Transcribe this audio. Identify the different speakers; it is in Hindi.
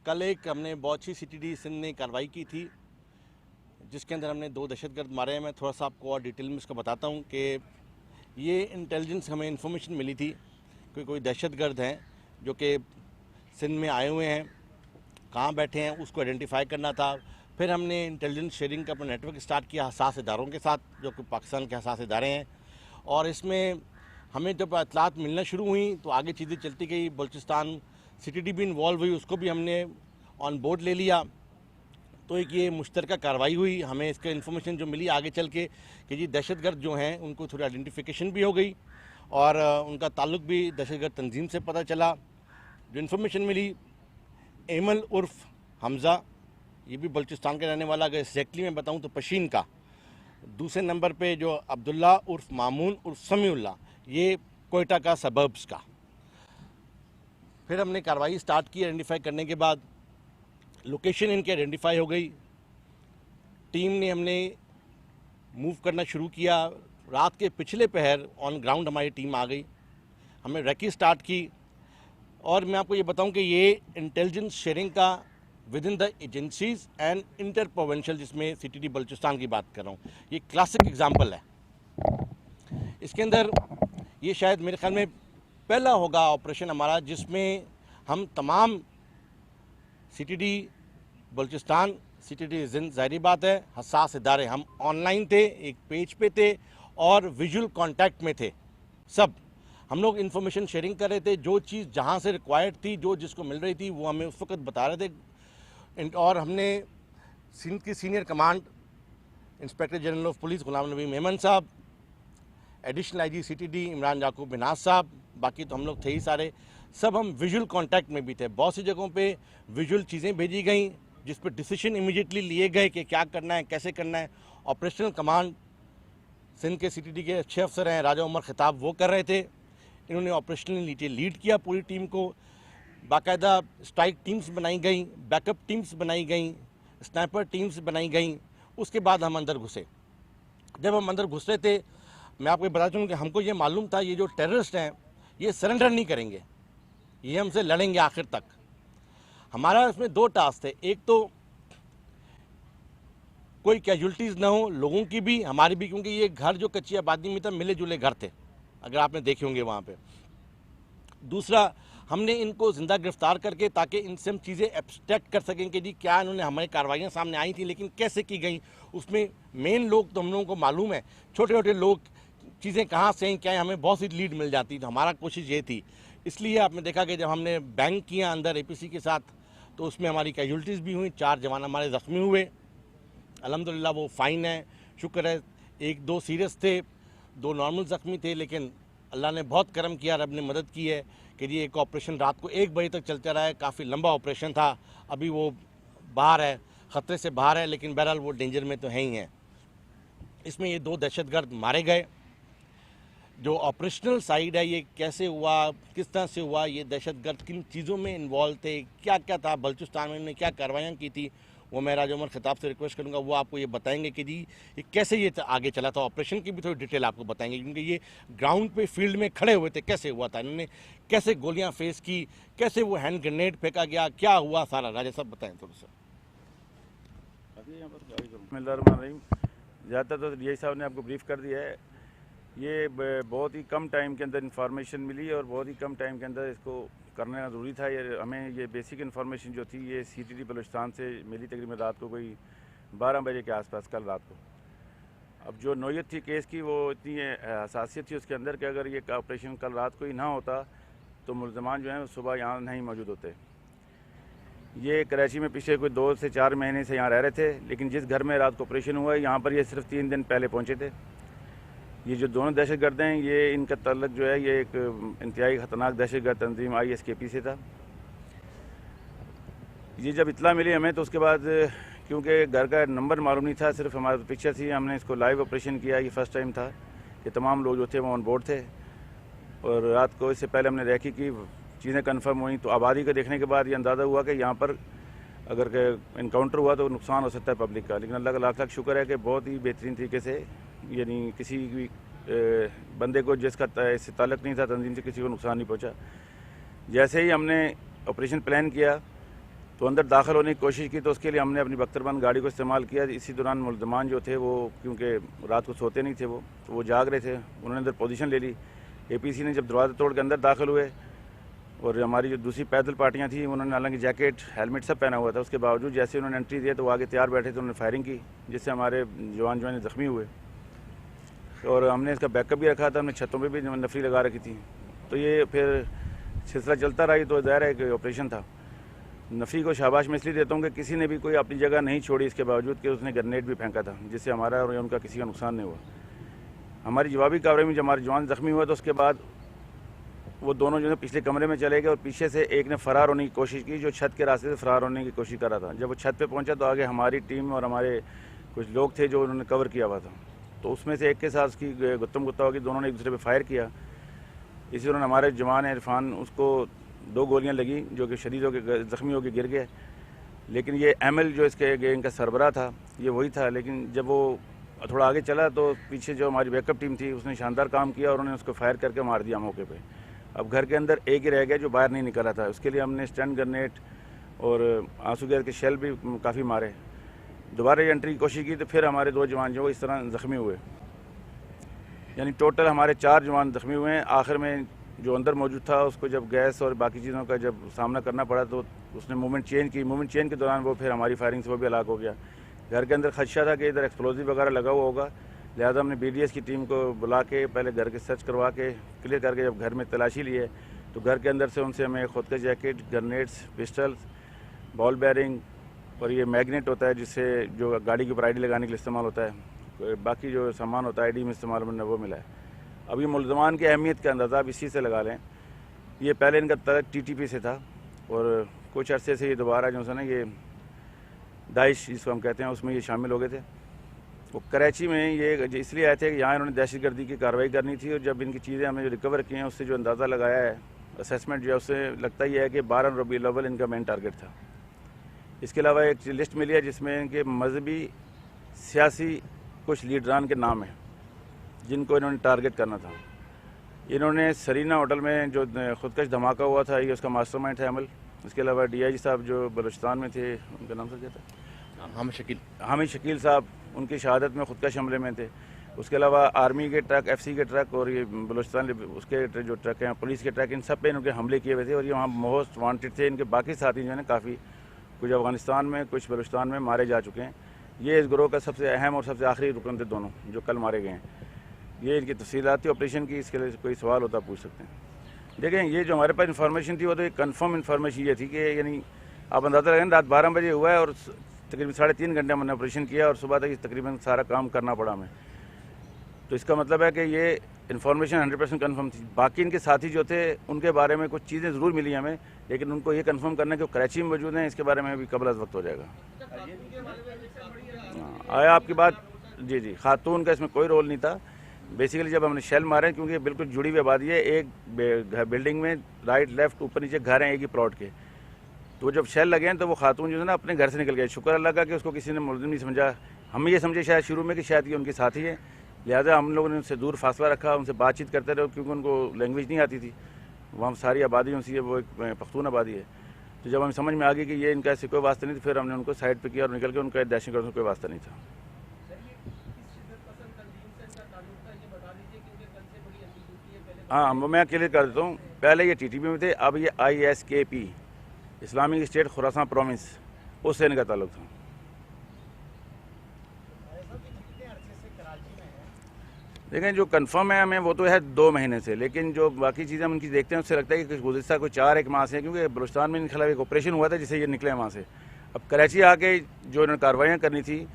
Speaker 1: कल एक हमने बहुत अच्छी सीटीडी सिंध ने कार्रवाई की थी जिसके अंदर हमने 2 दहशतगर्द मारे हैं। मैं थोड़ा सा आपको और डिटेल में इसका बताता हूँ कि ये इंटेलिजेंस हमें इन्फॉर्मेशन मिली थी कि कोई दहशतगर्द हैं जो कि सिंध में आए हुए हैं, कहाँ बैठे हैं उसको आइडेंटिफाई करना था। फिर हमने इंटेलिजेंस शेयरिंग का अपना नेटवर्क स्टार्ट किया हसास इदारों के साथ जो कि पाकिस्तान के हसास इदारे हैं, और इसमें हमें जब इतलात मिलना शुरू हुई तो आगे चीज़ें चलती गई। बलूचिस्तान सीटीडी भी इन्वॉल्व हुई, उसको भी हमने ऑन बोर्ड ले लिया। तो एक ये मुश्तरका कार्रवाई हुई। हमें इसका इन्फॉर्मेशन जो मिली आगे चल के कि जी दहशतगर्द जो हैं उनको थोड़ी आइडेंटिफिकेशन भी हो गई और उनका ताल्लुक भी दहशतगर्द तंजीम से पता चला। जो इन्फॉर्मेशन मिली, एमल उर्फ हमज़ा, ये भी बलूचिस्तान का रहने वाला, अगर एग्जैक्टली मैं बताऊं तो पशीन का। दूसरे नंबर पे जो अब्दुल्ला उर्फ मामून उर्फ समीउल्लाह, ये कोयटा का सबर्ब्स का। फिर हमने कार्रवाई स्टार्ट की। आइडेंटिफाई करने के बाद लोकेशन इनकी आइडेंटिफाई हो गई। टीम ने हमने मूव करना शुरू किया। रात के पिछले पहर ऑन ग्राउंड हमारी टीम आ गई, हमने रेकी स्टार्ट की। और मैं आपको ये बताऊं कि ये इंटेलिजेंस शेयरिंग का with in the agencies and inter provincial, जिसमें सीटीडी बलूचिस्तान की बात कर रहा हूँ, ये क्लासिक एग्जाम्पल है। इसके अंदर ये शायद मेरे ख्याल में पहला होगा ऑपरेशन हमारा जिसमें हम तमाम सीटीडी बलूचिस्तान, सीटीडी जिंद, ज़ाहिरी बात है हसास इदारे, हम ऑनलाइन थे, एक पेज पे थे और विजुअल कांटेक्ट में थे। सब हम लोग इन्फॉर्मेशन शेयरिंग कर रहे थे। जो चीज़ जहाँ से रिक्वायर्ड थी, जो जिसको मिल रही थी, वो हमें उस वक्त बता रहे थे। और हमने सिंध की senior command, inspector general of police Ghulam Nabi Memon साहब, additional IG CTD Imran Yakub Binaj साहब, बाकी तो हम लोग थे ही सारे, सब हम विजुअल कांटेक्ट में भी थे। बहुत सी जगहों पे विजुअल चीज़ें भेजी गई जिस पर डिसीजन इमीडिएटली लिए गए कि क्या करना है, कैसे करना है। ऑपरेशनल कमांड सिंध के सीटीडी के अच्छे अफसर हैं राजा उमर खिताब, वो कर रहे थे। इन्होंने ऑपरेशनल नीचे लीड किया पूरी टीम को। बाकायदा स्ट्राइक टीम्स बनाई गई, बैकअप टीम्स बनाई गई, स्नाइपर टीम्स बनाई गई। उसके बाद हम अंदर घुसे। जब हम अंदर घुस रहे थे, मैं आपको बता दूँ कि हमको ये मालूम था ये जो टेररिस्ट हैं ये सरेंडर नहीं करेंगे, ये हमसे लड़ेंगे आखिर तक। हमारा इसमें 2 टास्क थे। एक तो कोई कैजुअल्टीज़ ना हो, लोगों की भी हमारी भी, क्योंकि ये घर जो कच्ची आबादी में था मिले जुले घर थे, अगर आपने देखे होंगे वहाँ पे। दूसरा, हमने इनको ज़िंदा गिरफ्तार करके ताकि इनसे हम चीज़ें एब्स्ट्रैक्ट कर सकें कि जी क्या इन्होंने, हमारी कार्रवाइयाँ सामने आई थी लेकिन कैसे की गई। उसमें मेन लोग तो हम लोगों को मालूम है, छोटे छोटे लोग चीज़ें कहाँ से हैं क्या है, हमें बहुत सी लीड मिल जाती। तो हमारा कोशिश ये थी। इसलिए आपने देखा कि जब हमने बैंक किया अंदर एपीसी के साथ, तो उसमें हमारी कैजुअल्टीज़ भी हुई, 4 जवान हमारे ज़ख्मी हुए। अल्हम्दुलिल्लाह वो फ़ाइन है, शुक्र है। 1-2 सीरियस थे, 2 नॉर्मल ज़ख्मी थे, लेकिन अल्लाह ने बहुत करम किया, रब ने मदद की है कि जी एक ऑपरेशन रात को 1 बजे तक चलता रहा है। काफ़ी लंबा ऑपरेशन था। अभी वो बाहर है, ख़तरे से बाहर है, लेकिन बहरहाल वो डेंजर में तो है ही हैं। इसमें ये 2 दहशतगर्द मारे गए। जो ऑपरेशनल साइड है, ये कैसे हुआ, किस तरह से हुआ, ये दहशतगर्द किन चीज़ों में इन्वॉल्व थे, क्या क्या था, बलूचिस्तान में इन्होंने क्या कार्रवाइयाँ की थी, वो मैं राजा उमर खिताब से रिक्वेस्ट करूंगा, वो आपको ये बताएंगे कि जी ये कैसे ये आगे चला था। ऑपरेशन की भी थोड़ी डिटेल आपको बताएंगे, क्योंकि ये ग्राउंड पे फील्ड में खड़े हुए थे, कैसे हुआ था, इन्होंने कैसे गोलियां फेस की, कैसे वो हैंड ग्रेनेड फेंका गया, क्या हुआ सारा। राजा साहब बताएं थोड़ा सा।
Speaker 2: ज़्यादातर तो डीआई साहब ने आपको ब्रीफ कर दिया है। ये बहुत ही कम टाइम के अंदर इन्फॉर्मेशन मिली और बहुत ही कम टाइम के अंदर इसको करना ज़रूरी था। ये हमें ये बेसिक इन्फॉर्मेशन जो थी ये सीटीडी बलूचिस्तान से मिली तकरीबन रात को कोई 12 बजे के आसपास, कल रात को। अब जो नौयत थी केस की वो इतनी हसासियत थी उसके अंदर कि अगर ये ऑपरेशन कल रात को ही ना होता तो मुल्ज़मान जो हैं सुबह यहाँ नहीं मौजूद होते। ये कराची में पिछले कोई 2 से 4 महीने से यहाँ रह रहे थे, लेकिन जिस घर में रात को ऑपरेशन हुआ है यहाँ पर ये सिर्फ 3 दिन पहले पहुँचे थे। ये जो दोनों दहशतगर्द हैं, ये इनका ताल्लुक जो है ये एक इंतहाई ख़तरनाक दहशतगर्द तंजीम ISKP से था। ये जब इतला मिली हमें तो उसके बाद, क्योंकि घर का नंबर मालूम नहीं था, सिर्फ हमारे पिक्चर थी, हमने इसको लाइव ऑपरेशन किया। ये फर्स्ट टाइम था कि तमाम लोग जो थे वो ऑन बोर्ड थे। और रात को इससे पहले हमने रेकी की, चीज़ें कन्फर्म हुई तो आबादी को देखने के बाद ये अंदाज़ा हुआ कि यहाँ पर अगर इनकाउंटर हुआ तो नुकसान हो सकता है पब्लिक का। लेकिन अल्लाह का लाख लाख शुक्र है कि बहुत ही बेहतरीन तरीके से, यानी किसी भी बंदे को जिसका इससे ताल्लुक़ नहीं था तंजीम से, किसी को नुकसान नहीं पहुंचा। जैसे ही हमने ऑपरेशन प्लान किया तो अंदर दाखिल होने की कोशिश की, तो उसके लिए हमने अपनी बख्तरबंद गाड़ी को इस्तेमाल किया। इसी दौरान मुल्ज़मान जो थे वो, क्योंकि रात को सोते नहीं थे वो, तो वो जाग रहे थे, उन्होंने अंदर पोजीशन ले ली। APC ने जब दरवाज़ा तोड़ के अंदर दाखिल हुए और हमारी जो दूसरी पैदल पार्टियाँ थी उन्होंने हालांकि जैकेट हेलमेट सब पहना हुआ था, उसके बावजूद जैसे उन्होंने एंट्री दिया तो वो आगे तैयार बैठे थे, उन्होंने फायरिंग की जिससे हमारे जवान ज़ख्मी हुए। और हमने इसका बैकअप भी रखा था, हमने छतों पे भी नफरी लगा रखी थी। तो ये फिर सिलसिला चलता रही, तो ज़ाहिर है कि ऑपरेशन था। नफ़ी को शाबाश मैं इसलिए देता हूँ कि किसी ने भी कोई अपनी जगह नहीं छोड़ी, इसके बावजूद कि उसने ग्रेनेड भी फेंका था जिससे हमारा और उनका किसी का नुकसान नहीं हुआ। हमारी जवाबी कार्रवाई में जब हमारे जवान ज़ख्मी हुआ तो उसके बाद वो दोनों जो है पिछले कमरे में चले गए और पीछे से एक ने फ़रार होने की कोशिश की, जो छत के रास्ते से फ़रार होने की कोशिश कर रहा था। जब वो छत पे पहुंचा तो आगे हमारी टीम और हमारे कुछ लोग थे जो उन्होंने कवर किया हुआ था, तो उसमें से एक के साथ उसकी गुत्तम गुत्ता होगी, दोनों ने एक दूसरे पर फायर किया। इसी दौरान हमारे जवान इरफान, उसको 2 गोलियां लगी जो कि शदीद होकर ज़ख्मी होकर गिर गए। लेकिन ये ML जो इसके इनका सरबराह था ये वही था, लेकिन जब वो थोड़ा आगे चला तो पीछे जो हमारी बैकअप टीम थी उसने शानदार काम किया और उन्होंने उसको फायर करके मार दिया मौके पे। अब घर के अंदर एक ही रह गया जो बाहर नहीं निकल रहा था, उसके लिए हमने स्टन ग्रेनेड और आंसू गैस के शेल भी काफ़ी मारे। दोबारा एंट्री की कोशिश की तो फिर हमारे 2 जवान जो इस तरह ज़ख्मी हुए, यानी टोटल हमारे 4 जवान ज़ख्मी हुए हैं। आखिर में जो अंदर मौजूद था उसको जब गैस और बाकी चीज़ों का जब सामना करना पड़ा तो उसने मूवमेंट चेंज की। मूवमेंट चेंज के दौरान वो फिर हमारी फायरिंग से वो भी हलाक हो गया। घर के अंदर खदशा था कि इधर एक्सप्लोजिव वगैरह लगा हुआ होगा, लिहाजा हमने BDS की टीम को बुला के पहले घर के सर्च करवा के क्लियर करके जब घर में तलाशी लिए तो घर के अंदर से उनसे हमें खुद का jacket, grenades, pistols, ball bearing और ये मैग्नेट होता है जिससे जो गाड़ी के ऊपर ID लगाने के लिए इस्तेमाल होता है, बाकी जो सामान होता है ID में इस्तेमाल में वो मिला है। अब ये मुल्ज़मान की अहमियत का अंदाज़ा आप इसी से लगा लें। ये पहले इनका तलक TTP से था और कुछ अरसे से ये दोबारा जो है ना ये दाइश जिसको हम कहते हैं उसमें ये शामिल हो गए थे। वो कराची में ये इसलिए आए थे कि यहाँ इन्होंने दहशतगर्दी की कार्रवाई करनी थी और जब इनकी चीज़ें हमने जो रिकवर की हैं उससे जो अंदाज़ा लगाया है, असेसमेंट जो है उससे लगता ही है कि 12 रबीउल अव्वल इनका मेन टारगेट था। इसके अलावा एक लिस्ट मिली है जिसमें इनके मजहबी सियासी कुछ लीडरान के नाम हैं जिनको इन्होंने टारगेट करना था। इन्होंने सरीना होटल में जो खुदकश धमाका हुआ था ये उसका मास्टरमाइंड था अमल। इसके अलावा DIG साहब जो बलूचिस्तान में थे, उनका नाम सर क्या था, हामिद शकील साहब, उनकी शहादत में खुदकश हमले में थे। उसके अलावा आर्मी के ट्रक, FC के ट्रक और ये बलूचिस्तान उसके जो ट्रक हैं, पुलिस के ट्रक, इन सब पे इनके हमले किए हुए थे और ये वहाँ मोस्ट वांटेड थे। इनके बाकी साथी जो है ना काफ़ी कुछ अफ़गानिस्तान में कुछ बलूचिस्तान में मारे जा चुके हैं। ये इस गिरोह का सबसे अहम और सबसे आखिरी रुकन थे दोनों जो कल मारे गए हैं। ये इनकी तफसीलाती ऑपरेशन की, इसके लिए कोई सवाल होता पूछ सकते हैं। देखें ये जो हमारे पास इन्फॉर्मेशन थी वो तो एक कन्फर्म इन्फॉर्मेशन ये थी कि यानी आप अंदाज़ा लगाएं रात 12 बजे हुआ है और तकरीबन 3.5 घंटे हमने ऑपरेशन किया और सुबह तक तकरीबन सारा काम करना पड़ा हमें। तो इसका मतलब है कि ये इन्फॉर्मेशन 100% कन्फर्म थी। बाकी इनके साथी जो थे उनके बारे में कुछ चीज़ें ज़रूर मिली हमें, लेकिन उनको ये कन्फर्म करना कि वो कराची में मौजूद हैं इसके बारे में भी कबल अज़ वक्त हो जाएगा। आया आपकी बात? जी, खातून का इसमें कोई रोल नहीं था। बेसिकली जब हमने शेल मारे, क्योंकि बिल्कुल जुड़ी हुई आबादी है, एक बिल्डिंग में राइट लेफ्ट ऊपर नीचे घर हैं एक ही प्लॉट के, तो जब शेल लगे हैं तो वो खातून जो है ना अपने घर से निकल गए। शुक्र अल्लाह का कि उसको किसी ने मुलज़िम नहीं समझा। हम ये समझे शायद शुरू में कि शायद ये उनके साथी है, लिहाजा हम लोगों ने उनसे दूर फासला रखा, उनसे बातचीत करते रहे क्योंकि उनको लैंग्वेज नहीं आती थी। वहाँ सारी आबादी उनसी है, वो एक पख्तून आबादी है। तो जब हमें समझ में आ गई कि ये इनका ऐसे कोई वास्ता नहीं, तो फिर हमने उनको साइड पर किया और निकल के उनका दहशतगर्द कोई वास्ता नहीं था। हाँ, मैं क्लियर कर देता हूँ। पहले ये TTP में थे, अब ये ISKP Islamic State Khorasan province, उससे इनका ताल्लुक था। देखें जो कंफर्म है हमें वो तो है 2 महीने से, लेकिन जो बाकी चीज़ें हम उनकी देखते हैं उससे लगता है कि गुज़िश्ता कोई 4-1 माह से है, क्योंकि बलूचिस्तान में इनके खिलाफ एक ऑपरेशन हुआ था जिससे ये निकले वहाँ से। अब कराची आके जो इन्होंने कार्रवाइयाँ करनी थी